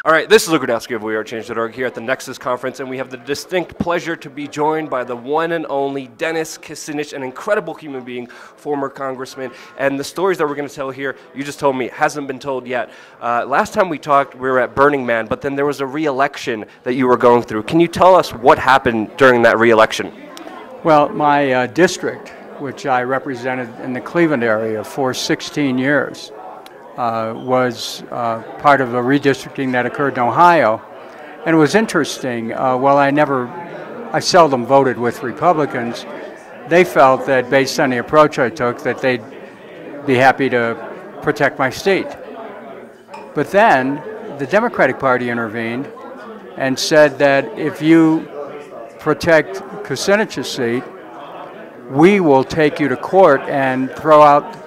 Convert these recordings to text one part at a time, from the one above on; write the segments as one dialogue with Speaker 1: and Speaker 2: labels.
Speaker 1: All right, this is Rudkowski of WeAreChange.org here at the Nexus Conference, and we have the distinct pleasure to be joined by the one and only Dennis Kucinich, an incredible human being, former congressman. And the stories that we're going to tell here, you just told me, hasn't been told yet. Last time we talked, we were at Burning Man, but then there was a re-election that you were going through. Can you tell us what happened during that re-election?
Speaker 2: Well, my district, which I represented in the Cleveland area for 16 years, was part of a redistricting that occurred in Ohio. And it was interesting. While I seldom voted with Republicans, they felt that based on the approach I took that they'd be happy to protect my seat. But then the Democratic Party intervened and said that if you protect Kucinich's seat, we will take you to court and throw out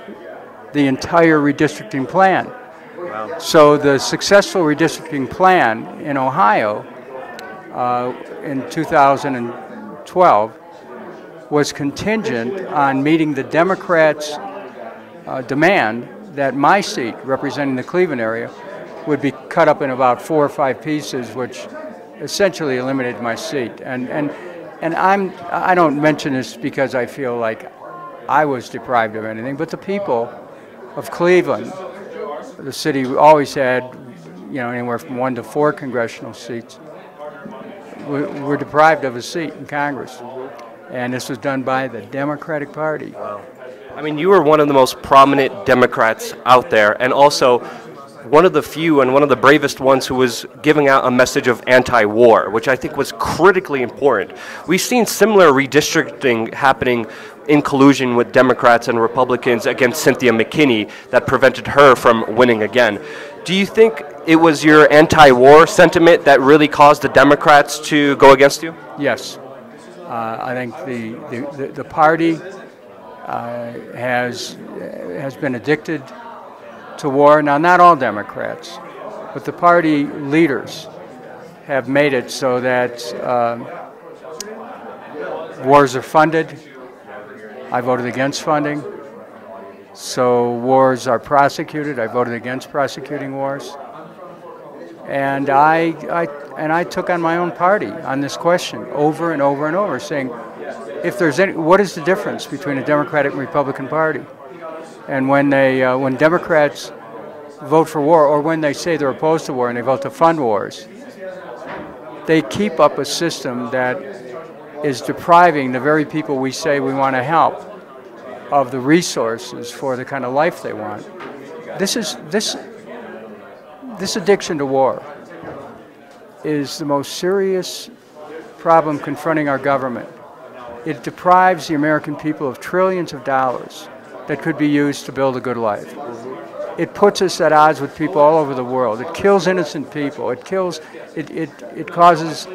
Speaker 2: the entire redistricting plan. Wow. So the successful redistricting plan in Ohio in 2012 was contingent on meeting the Democrats' demand that my seat, representing the Cleveland area, would be cut up in about 4 or 5 pieces, which essentially eliminated my seat. And I don't mention this because I feel like I was deprived of anything, but the people of Cleveland, the city always had, anywhere from 1 to 4 congressional seats. We're deprived of a seat in Congress, and this was done by the Democratic Party.
Speaker 1: Wow. I mean, you were one of the most prominent Democrats out there, and also one of the few and one of the bravest ones who was giving out a message of anti-war, which I think was critically important. We've seen similar redistricting happening in collusion with Democrats and Republicans against Cynthia McKinney that prevented her from winning again. Do you think it was your anti-war sentiment that really caused the Democrats to go against you?
Speaker 2: Yes. I think the party has been addicted to war. Now, not all Democrats, but the party leaders have made it so that wars are funded. I voted against funding. So wars are prosecuted. I voted against prosecuting wars. And I took on my own party on this question over and over and over, saying, if there's what is the difference between a Democratic and Republican Party? And when Democrats vote for war, or when they say they're opposed to war and they vote to fund wars, they keep up a system that is depriving the very people we say we want to help of the resources for the kind of life they want. This addiction to war is the most serious problem confronting our government. It deprives the American people of trillions of dollars that could be used to build a good life. It puts us at odds with people all over the world. It kills innocent people. It causes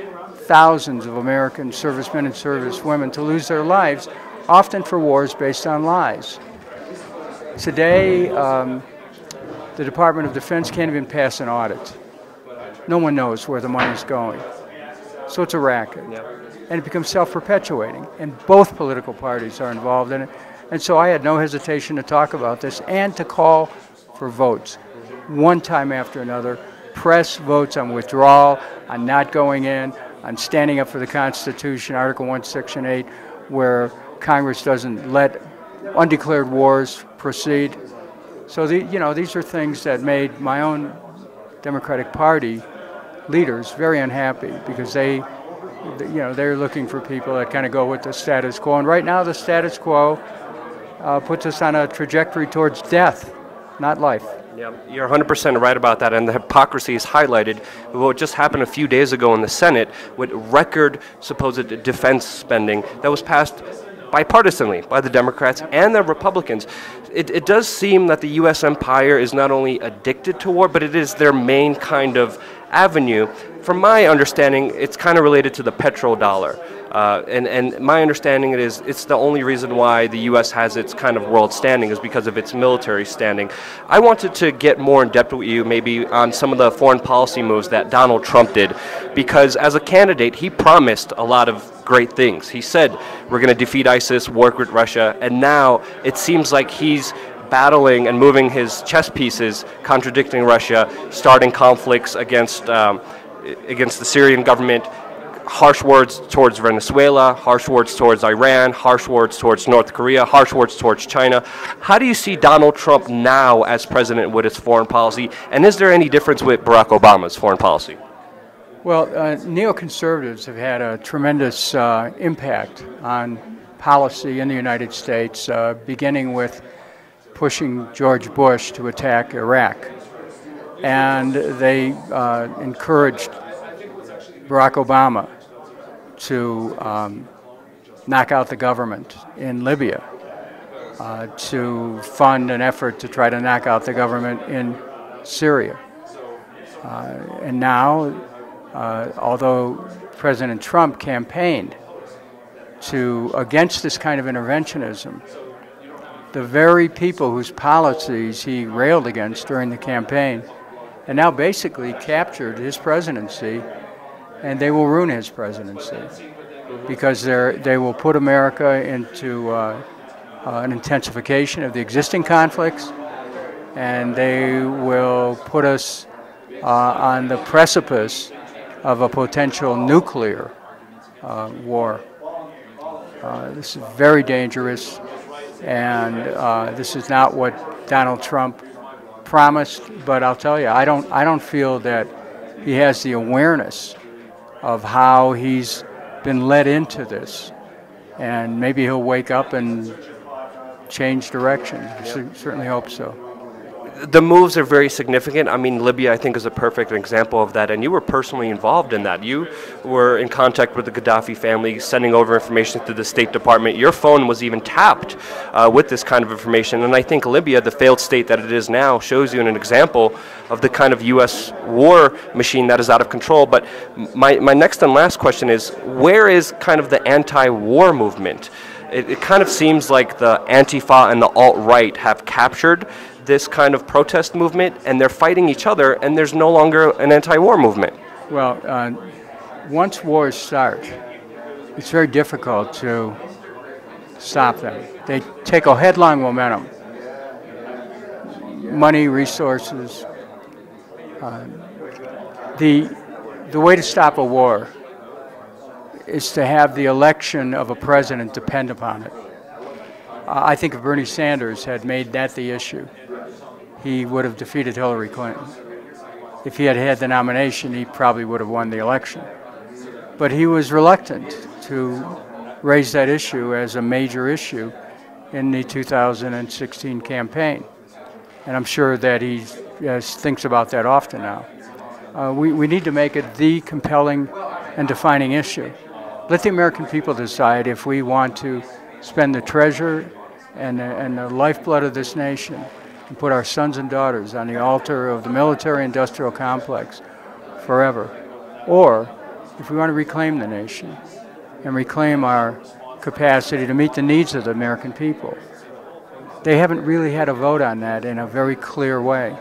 Speaker 2: thousands of American servicemen and servicewomen to lose their lives, often for wars based on lies. Today, the Department of Defense can't even pass an audit. No one knows where the money's going. So it's a racket. Yep. And it becomes self-perpetuating. And both political parties are involved in it. And so I had no hesitation to talk about this and to call for votes, one time after another. Press votes on withdrawal, on not going in, on standing up for the Constitution, Article 1, Section 8, where Congress doesn't let undeclared wars proceed. So these are things that made my own Democratic Party leaders very unhappy, because they're looking for people that kind of go with the status quo. And right now the status quo puts us on a trajectory towards death, not life.
Speaker 1: Yeah, you're 100% right about that, and the hypocrisy is highlighted with what just happened a few days ago in the Senate with record supposed defense spending that was passed bipartisanly by the Democrats and the Republicans. It does seem that the U.S. empire is not only addicted to war, but it is their main kind of avenue. From my understanding, it's kind of related to the petrodollar. And my understanding is it's the only reason why the U.S. has its kind of world standing is because of its military standing. I wanted to get more in depth with you maybe on some of the foreign policy moves that Donald Trump did, because as a candidate, he promised a lot of great things. He said, we're going to defeat ISIS, work with Russia, and now it seems like he's battling and moving his chess pieces, contradicting Russia, starting conflicts against the Syrian government, harsh words towards Venezuela, harsh words towards Iran, harsh words towards North Korea, harsh words towards China. How do you see Donald Trump now as president with his foreign policy, and is there any difference with Barack Obama's foreign policy?
Speaker 2: Well, neoconservatives have had a tremendous impact on policy in the United States, beginning with pushing George Bush to attack Iraq. And they encouraged Barack Obama to knock out the government in Libya, to fund an effort to try to knock out the government in Syria. And now, although President Trump campaigned against this kind of interventionism, the very people whose policies he railed against during the campaign and now basically captured his presidency, and they will ruin his presidency because they will put America into an intensification of the existing conflicts, and they will put us on the precipice of a potential nuclear war. This is very dangerous, and this is not what Donald Trump promised. But I'll tell you, I don't feel that he has the awareness of how he's been led into this, and maybe he'll wake up and change direction. I certainly hope so.
Speaker 1: The moves are very significant. I mean, Libya, I think, is a perfect example of that, and you were personally involved in that. You were in contact with the Gaddafi family, sending over information to the State Department. Your phone was even tapped with this kind of information, and I think Libya, the failed state that it is now, shows you an example of the kind of U.S. war machine that is out of control. But my next and last question is, where is kind of the anti-war movement? It kind of seems like the Antifa and the alt-right have captured this kind of protest movement, and they're fighting each other, and there's no longer an anti-war movement.
Speaker 2: Well, once wars start, it's very difficult to stop them. They take a headlong momentum. Money, resources. The way to stop a war is to have the election of a president depend upon it. I think if Bernie Sanders had made that the issue, he would have defeated Hillary Clinton. If he had had the nomination, he probably would have won the election. But he was reluctant to raise that issue as a major issue in the 2016 campaign. And I'm sure that he thinks about that often now. We need to make it the compelling and defining issue. Let the American people decide if we want to spend the treasure and the lifeblood of this nation and put our sons and daughters on the altar of the military-industrial complex forever, or if we want to reclaim the nation and reclaim our capacity to meet the needs of the American people. They haven't really had a vote on that in a very clear way.